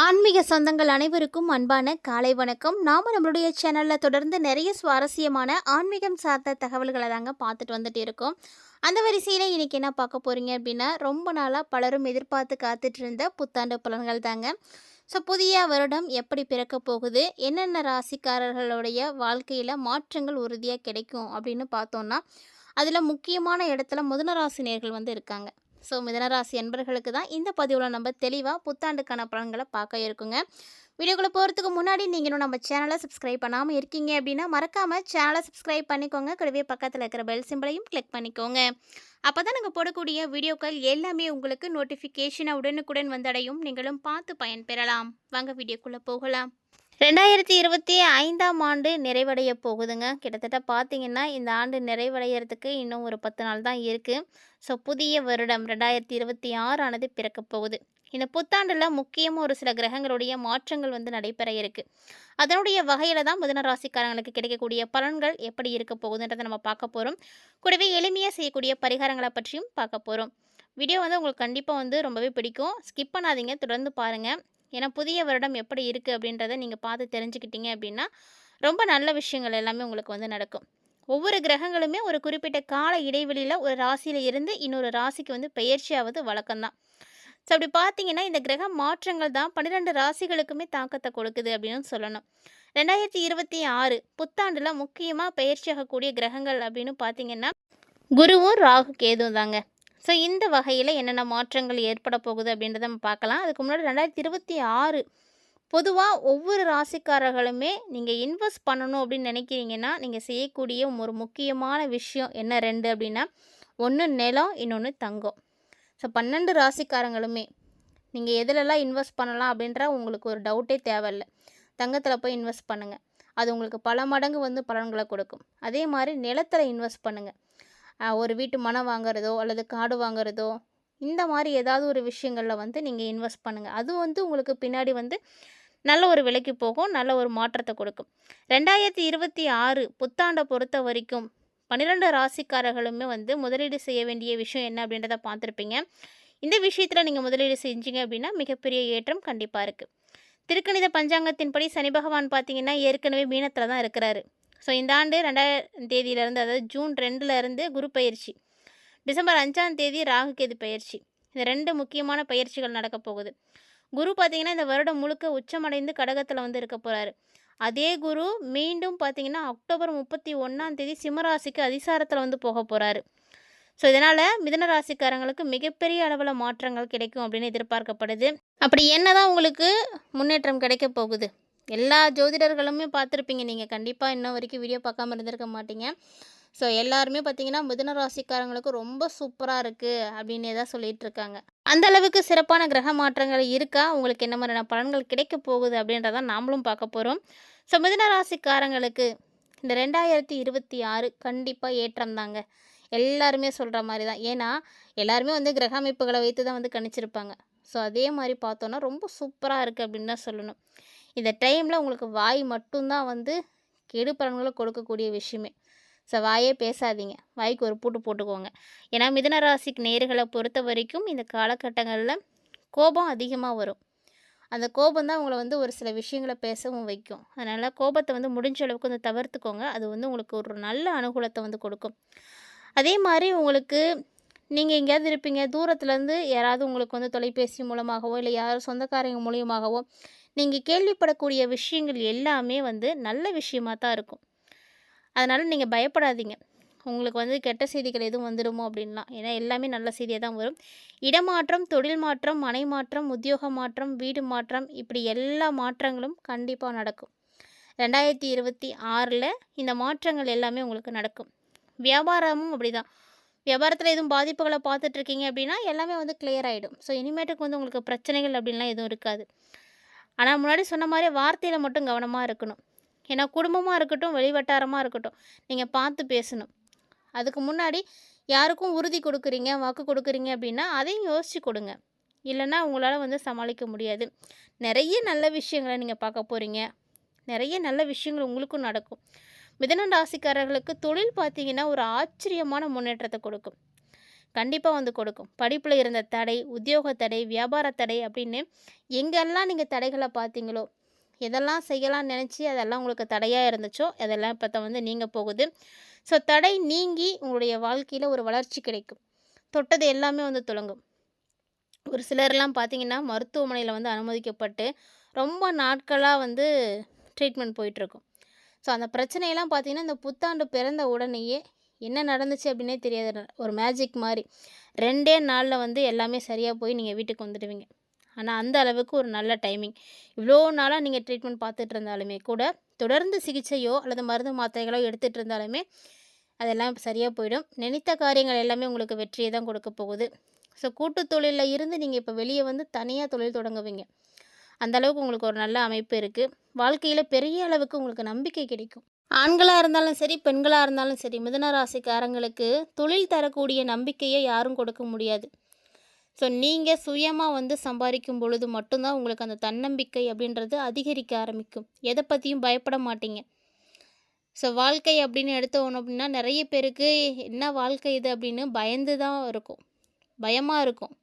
ஆன்மீக சொந்தங்கள் அனைவருக்கும் அன்பான காலை வணக்கம். நாம நம்மளுடைய சேனலில் தொடர்ந்து நிறைய சுவாரஸ்யமான ஆன்மீகம் சார்ந்த தகவல்களை தாங்க பார்த்துட்டு வந்துட்டு இருக்கோம். அந்த வரிசையில் இன்றைக்கி என்ன பார்க்க போகிறீங்க அப்படின்னா, ரொம்ப நாளாக பலரும் எதிர்பார்த்து காத்துட்டு இருந்த புத்தாண்டு பலன்கள் தாங்க. ஸோ புதிய வருடம் எப்படி பிறக்க போகுது, என்னென்ன ராசிக்காரர்களுடைய வாழ்க்கையில் மாற்றங்கள் உறுதியாக கிடைக்கும் அப்படின்னு பார்த்தோன்னா, அதில் முக்கியமான இடத்துல மிதுன ராசி நேர்கள் இருக்காங்க. ஸோ மிதனராசி என்பர்களுக்கு தான் இந்த பதிவில் நம்ம தெளிவாக புத்தாண்டுக்கான பலன்களை பார்க்க இருக்குங்க. வீடியோக்குள்ளே போகிறதுக்கு முன்னாடி நீங்கள் இன்னும் நம்ம சேனலை சப்ஸ்கிரைப் பண்ணாமல் இருக்கீங்க அப்படின்னா மறக்காமல் சேனலை சப்ஸ்கிரைப் பண்ணிக்கோங்க. கூடவே பக்கத்தில் இருக்கிற பெல் சிம்பிளையும் கிளிக் பண்ணிக்கோங்க. அப்போ தான் நாங்கள் போடக்கூடிய வீடியோக்கள் எல்லாமே உங்களுக்கு நோட்டிஃபிகேஷனாக உடனுக்குடன் வந்தடையும். நீங்களும் பார்த்து பயன்பெறலாம். வாங்க வீடியோக்குள்ளே போகலாம். 2025ஆம் ஆண்டு நிறைவடைய போகுதுங்க. கிட்டத்தட்ட பார்த்தீங்கன்னா இந்த ஆண்டு நிறைவடைகிறதுக்கு இன்னும் ஒரு 10 நாள் தான் இருக்குது. ஸோ புதிய வருடம் 2026 ஆனது பிறக்க போகுது. இந்த புத்தாண்டில் முக்கியமாக ஒரு சில கிரகங்களுடைய மாற்றங்கள் நடைபெற இருக்குது. அதனுடைய வகையில் தான் மிதுன ராசிக்காரங்களுக்கு கிடைக்கக்கூடிய பலன்கள் எப்படி இருக்க போகுதுன்றதை நம்ம பார்க்க போகிறோம். கூடவே எளிமையாக செய்யக்கூடிய பரிகாரங்களை பற்றியும் பார்க்க போகிறோம். வீடியோ உங்களுக்கு கண்டிப்பாக ரொம்பவே பிடிக்கும். ஸ்கிப் பண்ணாதீங்க, தொடர்ந்து பாருங்கள். ஏன்னா புதிய வருடம் எப்படி இருக்குது அப்படின்றத நீங்கள் பார்த்து தெரிஞ்சுக்கிட்டீங்க அப்படின்னா ரொம்ப நல்ல விஷயங்கள் எல்லாமே உங்களுக்கு நடக்கும். ஒவ்வொரு கிரகங்களுமே ஒரு குறிப்பிட்ட கால இடைவெளியில் ஒரு ராசியில் இருந்து இன்னொரு ராசிக்கு பெயர்ச்சியாவது வழக்கம்தான். ஸோ அப்படி பார்த்தீங்கன்னா இந்த கிரக மாற்றங்கள் தான் 12 ராசிகளுக்குமே தாக்கத்தை கொடுக்குது அப்படின்னு சொல்லணும். 2026 புத்தாண்டில் முக்கியமாக பெயர்ச்சியாகக்கூடிய கிரகங்கள் அப்படின்னு பார்த்தீங்கன்னா குருவும் ராகு கேதுவும் தாங்க. ஸோ இந்த வகையில் என்னென்ன மாற்றங்கள் ஏற்பட போகுது அப்படின்றத நம்ம பார்க்கலாம். அதுக்கு முன்னாடி 2026 பொதுவாக ஒவ்வொரு ராசிக்காரர்களுமே நீங்கள் இன்வெஸ்ட் பண்ணணும் அப்படின்னு நினைக்கிறீங்கன்னா நீங்கள் செய்யக்கூடிய ஒரு முக்கியமான விஷயம் என்ன 2 அப்படின்னா, ஒன்று நிலம், இன்னொன்று தங்கம். ஸோ 12 ராசிக்காரங்களுமே நீங்கள் எதிலெல்லாம் இன்வெஸ்ட் பண்ணலாம் அப்படின்ற உங்களுக்கு ஒரு டவுட்டே தேவையில்லை. தங்கத்தில் போய் இன்வெஸ்ட் பண்ணுங்கள். அது உங்களுக்கு பல மடங்கு பலன்களை கொடுக்கும். அதே மாதிரி நிலத்தில் இன்வெஸ்ட் பண்ணுங்கள். ஒரு வீட்டு மனை வாங்குறதோ அல்லது காடு வாங்குறதோ இந்த மாதிரி ஏதாவது ஒரு விஷயங்களில் நீங்கள் இன்வெஸ்ட் பண்ணுங்கள். அது உங்களுக்கு பின்னாடி நல்ல ஒரு விலைக்கு போகும், நல்ல ஒரு மாற்றத்தை கொடுக்கும். 2026 புத்தாண்டை பொறுத்த வரைக்கும் 12 ராசிக்காரர்களுமே முதலீடு செய்ய வேண்டிய விஷயம் என்ன அப்படின்றத பார்த்துருப்பீங்க. இந்த விஷயத்தில் நீங்கள் முதலீடு செஞ்சீங்க அப்படின்னா மிகப்பெரிய ஏற்றம் கண்டிப்பாக இருக்குது. திருக்கணித பஞ்சாங்கத்தின்படி சனி பகவான் பார்த்தீங்கன்னா ஏற்கனவே மீனத்தில் தான் இருக்கிறாரு. ஸோ இந்த ஆண்டு 2ஆம் தேதியிலேருந்து, அதாவது ஜூன் 2லேருந்து குரு பயிற்சி, டிசம்பர் 5ஆம் தேதி ராகு கேது பயிற்சி, இந்த 2 முக்கியமான பயிற்சிகள் நடக்க போகுது. குரு பார்த்திங்கன்னா இந்த வருடம் முழுக்க உச்சமடைந்து கடகத்தில் இருக்க போகிறாரு. அதே குரு மீண்டும் பார்த்திங்கன்னா அக்டோபர் 31ஆம் தேதி சிம்மராசிக்கு அதிசாரத்தில் போக போகிறாரு. ஸோ இதனால் மிதுன ராசிக்காரங்களுக்கு மிகப்பெரிய அளவில் மாற்றங்கள் கிடைக்கும் அப்படின்னு எதிர்பார்க்கப்படுது. அப்படி என்ன தான் உங்களுக்கு முன்னேற்றம் கிடைக்க போகுது? எல்லா ஜோதிடர்களுமே பார்த்துருப்பீங்க. நீங்கள் கண்டிப்பாக இன்ன வரைக்கும் வீடியோ பார்க்காம இருந்திருக்க மாட்டீங்க. ஸோ எல்லாருமே பார்த்தீங்கன்னா மிதுன ராசிக்காரங்களுக்கு ரொம்ப சூப்பராக இருக்குது அப்படின்னே தான் சொல்லிகிட்டு இருக்காங்க. அந்த அளவுக்கு சிறப்பான கிரக மாற்றங்கள் இருக்கா, உங்களுக்கு என்ன மாதிரியான பலன்கள் கிடைக்க போகுது அப்படின்றதான் நாமளும் பார்க்க போகிறோம். ஸோ மிதுன ராசிக்காரங்களுக்கு இந்த 2026 கண்டிப்பாக ஏற்றம் தாங்க. எல்லாருமே சொல்கிற மாதிரி தான். ஏன்னா எல்லாருமே கிரக அமைப்புகளை வைத்து தான் கணிச்சிருப்பாங்க. ஸோ அதே மாதிரி பார்த்தோன்னா ரொம்ப சூப்பராக இருக்குது அப்படின்னு தான் சொல்லணும். இந்த டைமில் உங்களுக்கு வாய் மட்டும்தான் கெடு பலன்களை கொடுக்கக்கூடிய விஷயமே. ஸோ வாயே பேசாதீங்க, வாய்க்கு ஒரு பூட்டு போட்டுக்கோங்க. ஏன்னா மிதுன ராசிக்கு நேர்களை பொறுத்த வரைக்கும் இந்த காலகட்டங்களில் கோபம் அதிகமாக வரும். அந்த கோபம் தான் உங்களை ஒரு சில விஷயங்களை பேசவும் வைக்கும். அதனால் கோபத்தை முடிஞ்ச அளவுக்கு தவிர்த்துக்கோங்க. அது உங்களுக்கு ஒரு நல்ல அனுகூலத்தை கொடுக்கும். அதே மாதிரி உங்களுக்கு நீங்கள் எங்கேயாவது இருப்பீங்க, தூரத்துலேருந்து யாராவது உங்களுக்கு தொலைபேசி மூலமாகவோ இல்லை யாரும் சொந்தக்காரங்க மூலியமாகவோ நீங்கள் கேள்விப்படக்கூடிய விஷயங்கள் எல்லாமே நல்ல விஷயமாக தான் இருக்கும். அதனால் நீங்கள் பயப்படாதீங்க. உங்களுக்கு கெட்ட செய்திகள் எதுவும் வந்துடுமோ அப்படின்லாம். ஏன்னா எல்லாமே நல்ல செய்தியாக தான் வரும். இடமாற்றம், தொழில் மாற்றம், மனை மாற்றம், உத்தியோக மாற்றம், வீடு மாற்றம், இப்படி எல்லா மாற்றங்களும் கண்டிப்பாக நடக்கும். 2026 இந்த மாற்றங்கள் எல்லாமே உங்களுக்கு நடக்கும். வியாபாரமும் அப்படி தான். வியாபாரத்தில் எதுவும் பாதிப்புகளை பார்த்துட்ருக்கீங்க அப்படின்னா எல்லாமே கிளியர் ஆகிடும். ஸோ இனிமேட்டுக்கு உங்களுக்கு பிரச்சனைகள் அப்படின்லாம் எதுவும் இருக்காது. ஆனால் முன்னாடி சொன்ன மாதிரி வார்த்தையில் மட்டும் கவனமாக இருக்கணும். ஏன்னா குடும்பமாக இருக்கட்டும், வெளிவட்டாரமாக இருக்கட்டும், நீங்கள் பார்த்து பேசணும். அதுக்கு முன்னாடி யாருக்கும் உறுதி கொடுக்குறீங்க, வாக்கு கொடுக்குறீங்க அப்படின்னா அதையும் யோசித்து கொடுங்க. இல்லைன்னா உங்களால் சமாளிக்க முடியாது. நிறைய நல்ல விஷயங்களை நீங்கள் பார்க்க போகிறீங்க. நிறைய நல்ல விஷயங்கள் உங்களுக்கும் நடக்கும். மிதுன ராசிக்காரர்களுக்கு தொழில் பார்த்தீங்கன்னா ஒரு ஆச்சரியமான முன்னேற்றத்தை கொடுக்கும். கண்டிப்பாக வந்து கொடுக்கும். படிப்பில் இருந்த தடை, உத்தியோக தடை, வியாபார தடை அப்படின்னு எங்கெல்லாம் நீங்கள் தடைகளை பார்த்தீங்களோ, எதெல்லாம் செய்யலாம்னு நினச்சி அதெல்லாம் உங்களுக்கு தடையாக இருந்துச்சோ அதெல்லாம் இப்போ வந்து நீங்க போகுது. ஸோ தடை நீங்கி உங்களுடைய வாழ்க்கையில் ஒரு வளர்ச்சி கிடைக்கும். தொட்டது எல்லாமே வந்து துலங்கும். ஒரு சிலர்லாம் பார்த்தீங்கன்னா மருத்துவமனையில் வந்து அனுமதிக்கப்பட்டு ரொம்ப நாட்களாக வந்து ட்ரீட்மெண்ட் போயிட்டுருக்கும். ஸோ அந்த பிரச்சனையெல்லாம் பார்த்தீங்கன்னா இந்த புத்தாண்டு பிறந்த உடனேயே என்ன நடந்துச்சு அப்படின்னே தெரியாது. ஒரு மேஜிக் மாதிரி 2 நாளில் வந்து எல்லாமே சரியாக போய் நீங்கள் வீட்டுக்கு வந்துடுவீங்க. ஆனால் அந்த அளவுக்கு ஒரு நல்ல டைமிங். இவ்வளோ நாளாக நீங்கள் ட்ரீட்மெண்ட் பார்த்துட்டு இருந்தாலுமே கூட தொடர்ந்து சிகிச்சையோ அல்லது மருந்து மாத்திரைகளோ எடுத்துகிட்டு இருந்தாலுமே அதெல்லாம் சரியாக போயிடும். நினைத்த காரியங்கள் எல்லாமே உங்களுக்கு வெற்றியை தான் கொடுக்க போகுது. ஸோ கூட்டு தொழிலில் இருந்து நீங்கள் இப்போ வெளியே வந்து தனியாக தொழில் தொடங்குவீங்க. அந்த அளவுக்கு உங்களுக்கு ஒரு நல்ல அமைப்பு இருக்குது. வாழ்க்கையில் பெரிய அளவுக்கு உங்களுக்கு நம்பிக்கை கிடைக்கும். ஆண்களாக இருந்தாலும் சரி, பெண்களாக இருந்தாலும் சரி, மிதுன ராசிக்காரங்களுக்கு தொழில் தரக்கூடிய நம்பிக்கையை யாரும் கொடுக்க முடியாது. ஸோ நீங்கள் சுயமாக வந்து சம்பாதிக்கும் பொழுது மட்டும்தான் உங்களுக்கு அந்த தன்னம்பிக்கை அப்படின்றது அதிகரிக்க ஆரம்பிக்கும். எதை பற்றியும் பயப்பட மாட்டீங்க. ஸோ வாழ்க்கை அப்படின்னு எடுத்தோம் அப்படின்னா நிறைய பேருக்கு என்ன வாழ்க்கை இது அப்படின்னு பயந்து தான் இருக்கும், பயமாக இருக்கும்.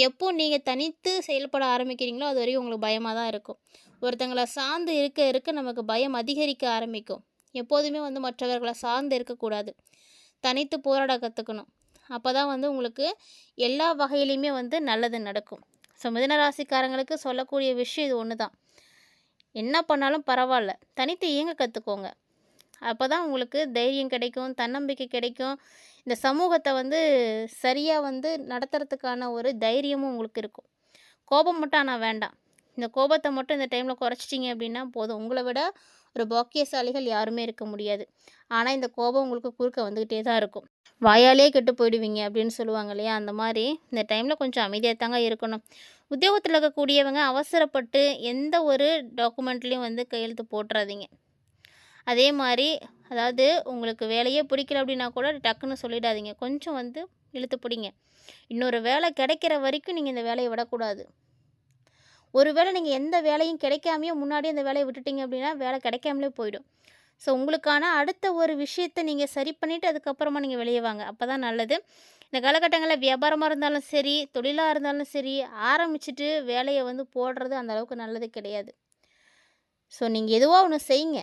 எப்போ நீங்கள் தனித்து செயல்பட ஆரம்பிக்கிறீங்களோ அது வரையும் உங்களுக்கு பயமாக தான் இருக்கும். ஒருத்தங்களை சார்ந்து இருக்க இருக்க நமக்கு பயம் அதிகரிக்க ஆரம்பிக்கும். எப்போதுமே வந்து மற்றவர்களை சார்ந்து இருக்கக்கூடாது, தனித்து போராட கற்றுக்கணும். அப்போ தான் வந்து உங்களுக்கு எல்லா வகையிலையுமே வந்து நல்லது நடக்கும். ஸோ மிதுன ராசிக்காரங்களுக்கு சொல்லக்கூடிய விஷயம் இது ஒன்று தான். என்ன பண்ணாலும் பரவாயில்ல, தனித்து இயங்க கற்றுக்கோங்க. அப்போ தான் உங்களுக்கு தைரியம் கிடைக்கும், தன்னம்பிக்கை கிடைக்கும். இந்த சமூகத்தை வந்து சரியாக வந்து நடத்துறதுக்கான ஒரு தைரியமும் உங்களுக்கு இருக்கும். கோபம் மட்டும் ஆனால் வேண்டாம். இந்த கோபத்தை மட்டும் இந்த டைமில் குறைச்சிட்டிங்க அப்படின்னா போதும். உங்களை விட ஒரு பாக்கியசாலிகள் யாருமே இருக்க முடியாது. ஆனால் இந்த கோபம் உங்களுக்கு குறுக்க வந்துக்கிட்டே தான் இருக்கும். வாயாலே கெட்டு போயிடுவீங்க அப்படின்னு சொல்லுவாங்க இல்லையா? அந்த மாதிரி இந்த டைமில் கொஞ்சம் அமைதியாக தாங்க இருக்கணும். உத்தியோகத்தில் இருக்கக்கூடியவங்க அவசரப்பட்டு எந்த ஒரு டாக்குமெண்ட்லேயும் வந்து கையெழுத்து போட்டுறாதீங்க. அதே மாதிரி அதாவது உங்களுக்கு வேலையே பிடிக்கல அப்படின்னா கூட டக்குன்னு சொல்லிடாதீங்க. கொஞ்சம் வந்து இழுத்து பிடிங்க. இன்னொரு வேலை கிடைக்கிற வரைக்கும் நீங்கள் இந்த வேலையை விடக்கூடாது. ஒரு வேளை நீங்கள் எந்த வேலையும் கிடைக்காமையே முன்னாடியே அந்த வேலையை விட்டுட்டீங்க அப்படின்னா வேலை கிடைக்காமலே போயிடும். ஸோ உங்களுக்கான அடுத்த ஒரு விஷயத்தை நீங்கள் சரி பண்ணிவிட்டு அதுக்கப்புறமா நீங்கள் வெளியே வாங்க. அப்போ தான் நல்லது. இந்த காலகட்டங்களில் வியாபாரமாக இருந்தாலும் சரி, தொழிலாக இருந்தாலும் சரி, ஆரம்பிச்சுட்டு வேலையை வந்து போடுறது அந்த அளவுக்கு நல்லது கிடையாது. ஸோ நீங்கள் எதுவாக ஒன்று செய்யுங்க.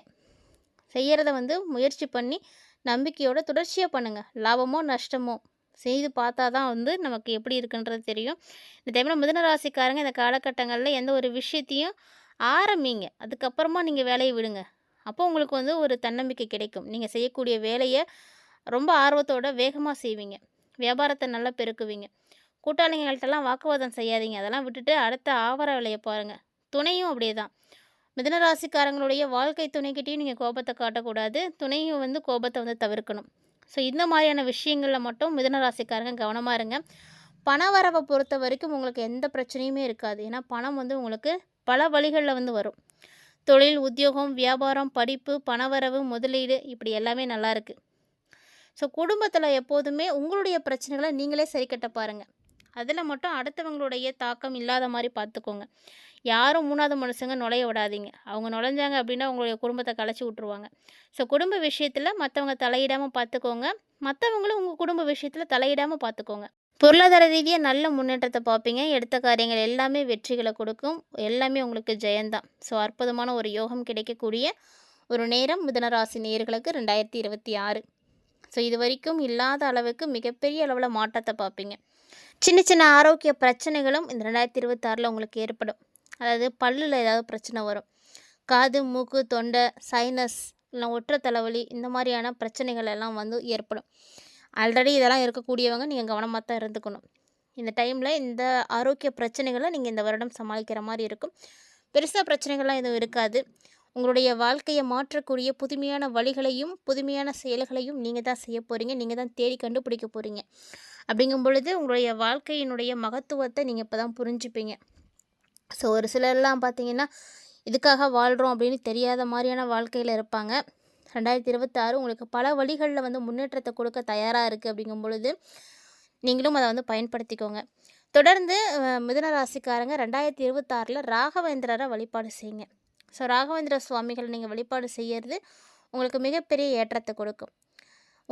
செய்கிறத வந்து முயற்சி பண்ணி நம்பிக்கையோட தொடர்ச்சியாக பண்ணுங்கள். லாபமோ நஷ்டமோ செய்து பார்த்தா தான் வந்து நமக்கு எப்படி இருக்குன்றது தெரியும். இந்த டைமில் மிதுன ராசிக்காரங்க இந்த காலகட்டங்களில் எந்த ஒரு விஷயத்தையும் ஆரம்பிங்க. அதுக்கப்புறமா நீங்கள் வேலையை விடுங்க. அப்போ உங்களுக்கு வந்து ஒரு தன்னம்பிக்கை கிடைக்கும். நீங்கள் செய்யக்கூடிய வேலையை ரொம்ப ஆர்வத்தோட வேகமாக செய்வீங்க. வியாபாரத்தை நல்லா பெருக்குவீங்க. கூட்டாளிங்கள்ட்டெல்லாம் வாக்குவாதம் செய்யாதீங்க. அதெல்லாம் விட்டுட்டு அடுத்த ஆவார வேலையை பாருங்கள். துணையும் அப்படியே தான். மிதுன ராசிக்காரங்களுடைய வாழ்க்கை துணைக்கிட்டையும் நீங்கள் கோபத்தை காட்டக்கூடாது. துணையும் வந்து கோபத்தை வந்து தவிர்க்கணும். ஸோ இந்த மாதிரியான விஷயங்களில் மட்டும் மிதுன ராசிக்காரங்க கவனமாக இருங்க. பண வரவை பொறுத்த வரைக்கும் உங்களுக்கு எந்த பிரச்சனையுமே இருக்காது. ஏன்னா பணம் வந்து உங்களுக்கு பல வழிகளில் வந்து வரும். தொழில், உத்தியோகம், வியாபாரம், படிப்பு, பணவரவு, முதலீடு இப்படி எல்லாமே நல்லாயிருக்கு. ஸோ குடும்பத்தில் எப்போதுமே உங்களுடைய பிரச்சனைகளை நீங்களே சரி கட்ட பாருங்கள். அதில் மட்டும் அடுத்தவங்களுடைய தாக்கம் இல்லாத மாதிரி பார்த்துக்கோங்க. யாரும் 3வது மனுஷங்க நுழைய விடாதீங்க. அவங்க நுழைஞ்சாங்க அப்படின்னா உங்களுடைய குடும்பத்தை கலைச்சி விட்ருவாங்க. ஸோ குடும்ப விஷயத்தில் மற்றவங்க தலையிடாமல் பார்த்துக்கோங்க. மற்றவங்களும் உங்கள் குடும்ப விஷயத்தில் தலையிடாமல் பார்த்துக்கோங்க. பொருளாதார ரீதியாக நல்ல முன்னேற்றத்தை பார்ப்பீங்க. எடுத்த காரியங்கள் எல்லாமே வெற்றிகளை கொடுக்கும். எல்லாமே உங்களுக்கு ஜெயந்தான். ஸோ அற்புதமான ஒரு யோகம் கிடைக்கக்கூடிய ஒரு நேரம் மிதுனராசி நேயர்களுக்கு 2026. ஸோ இது வரைக்கும் இல்லாத அளவுக்கு மிகப்பெரிய அளவில் மாற்றத்தை பார்ப்பீங்க. சின்ன சின்ன ஆரோக்கிய பிரச்சனைகளும் இந்த 2026 உங்களுக்கு ஏற்படும். அதாவது பல்லில் ஏதாவது பிரச்சனை வரும். காது, மூக்கு, தொண்டை, சைனஸ் இல்லை ஒற்றை தலைவலி இந்த மாதிரியான பிரச்சனைகள் எல்லாம் வந்து ஏற்படும். ஆல்ரெடி இதெல்லாம் இருக்கக்கூடியவங்க நீங்கள் கவனமாக தான் இருந்துக்கணும். இந்த டைமில் இந்த ஆரோக்கிய பிரச்சனைகளை நீங்கள் இந்த வருடம் சமாளிக்கிற மாதிரி இருக்கும். பெருசாக பிரச்சனைகள்லாம் எதுவும் இருக்காது. உங்களுடைய வாழ்க்கையை மாற்றக்கூடிய புதுமையான வழிகளையும் புதுமையான செயல்களையும் நீங்கள் தான் செய்ய போகிறீங்க. நீங்கள் தான் தேடி கண்டுபிடிக்க போகிறீங்க. அப்படிங்கும் பொழுது உங்களுடைய வாழ்க்கையினுடைய மகத்துவத்தை நீங்கள் இப்போ தான் புரிஞ்சுப்பீங்க. ஸோ ஒரு சிலர்லாம் பார்த்தீங்கன்னா இதுக்காக வாழ்கிறோம் அப்படின்னு தெரியாத மாதிரியான வாழ்க்கையில் இருப்பாங்க. 2026 உங்களுக்கு பல வழிகளில் வந்து முன்னேற்றத்தை கொடுக்க தயாராக இருக்குது. அப்படிங்கும் பொழுது நீங்களும் அதை வந்து பயன்படுத்திக்கோங்க. தொடர்ந்து மிதுன ராசிக்காரங்க 2026 ராகவேந்திரரை வழிபாடு செய்யுங்க. ஸோ ராகவேந்திர சுவாமிகள் நீங்கள் வழிபாடு செய்கிறது உங்களுக்கு மிகப்பெரிய ஏற்றத்தை கொடுக்கும்.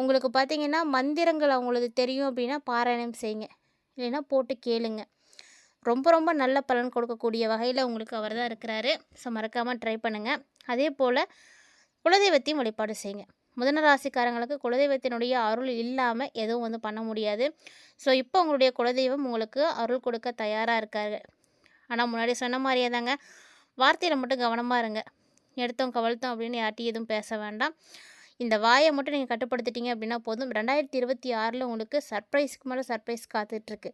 உங்களுக்கு பார்த்தீங்கன்னா, மந்திரங்கள் அவங்களுக்கு தெரியும் அப்படின்னா பாராயணம் செய்யுங்க. இல்லைன்னா போட்டு கேளுங்க. ரொம்ப ரொம்ப நல்ல பலன் கொடுக்கக்கூடிய வகையில் உங்களுக்கு அவர் தான் இருக்கிறாரு. ஸோ மறக்காமல் ட்ரை பண்ணுங்கள். அதே போல் குலதெய்வத்தையும் வழிபாடு செய்யுங்க. மிதுன ராசிக்காரங்களுக்கு குலதெய்வத்தினுடைய அருள் இல்லாமல் எதுவும் வந்து பண்ண முடியாது. ஸோ இப்போ உங்களுடைய குலதெய்வம் உங்களுக்கு அருள் கொடுக்க தயாராக இருக்காரு. ஆனால் முன்னாடி சொன்ன மாதிரியே தாங்க, வார்த்தையில் மட்டும் கவனமாக இருங்க. எடுத்தோம் கவழ்த்தோம் அப்படின்னு யார்ட்டையும் எதுவும் பேச வேண்டாம். இந்த வாயை மட்டும் நீங்கள் கட்டுப்படுத்திட்டீங்க அப்படின்னா போதும். 2026 உங்களுக்கு சர்ப்ரைஸ்க்கு மேலே சர்ப்ரைஸ் காத்துட்ருக்கு.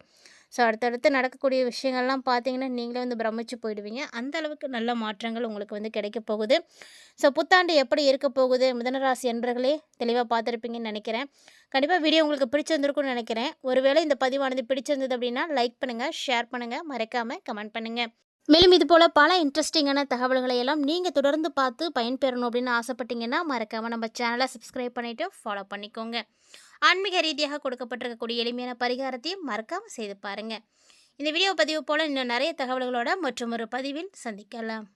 ஸோ அடுத்தடுத்து நடக்கக்கூடிய விஷயங்கள்லாம் பார்த்தீங்கன்னா, நீங்களே வந்து பிரமிச்சு போயிடுவீங்க. அந்த அளவுக்கு நல்ல மாற்றங்கள் உங்களுக்கு வந்து கிடைக்க போகுது. ஸோ புத்தாண்டு எப்படி இருக்க போகுது, மிதுனராசி அன்பர்களே தெளிவாக பார்த்துருப்பீங்கன்னு நினைக்கிறேன். கண்டிப்பாக வீடியோ உங்களுக்கு பிடிச்சிருந்துருக்கும்னு நினைக்கிறேன். ஒருவேளை இந்த பதிவானது பிடிச்சிருந்தது அப்படின்னா லைக் பண்ணுங்கள், ஷேர் பண்ணுங்கள், மறக்காமல் கமெண்ட் பண்ணுங்கள். மேலும் இது போல் பல இன்ட்ரெஸ்டிங்கான தகவல்களை எல்லாம் நீங்கள் தொடர்ந்து பார்த்து பயன்பெறணும் அப்படின்னு ஆசைப்பட்டீங்கன்னா மறக்காமல் நம்ம சேனலை சப்ஸ்கிரைப் பண்ணிவிட்டு ஃபாலோ பண்ணிக்கோங்க. ஆன்மீக ரீதியாக கொடுக்கப்பட்டிருக்கக்கூடிய எளிமையான பரிகாரத்தையும் மறக்காமல் செய்து பாருங்கள். இந்த வீடியோ பதிவு போல் இன்னும் நிறைய தகவல்களோட மற்றும் ஒரு பதிவில் சந்திக்கலாம்.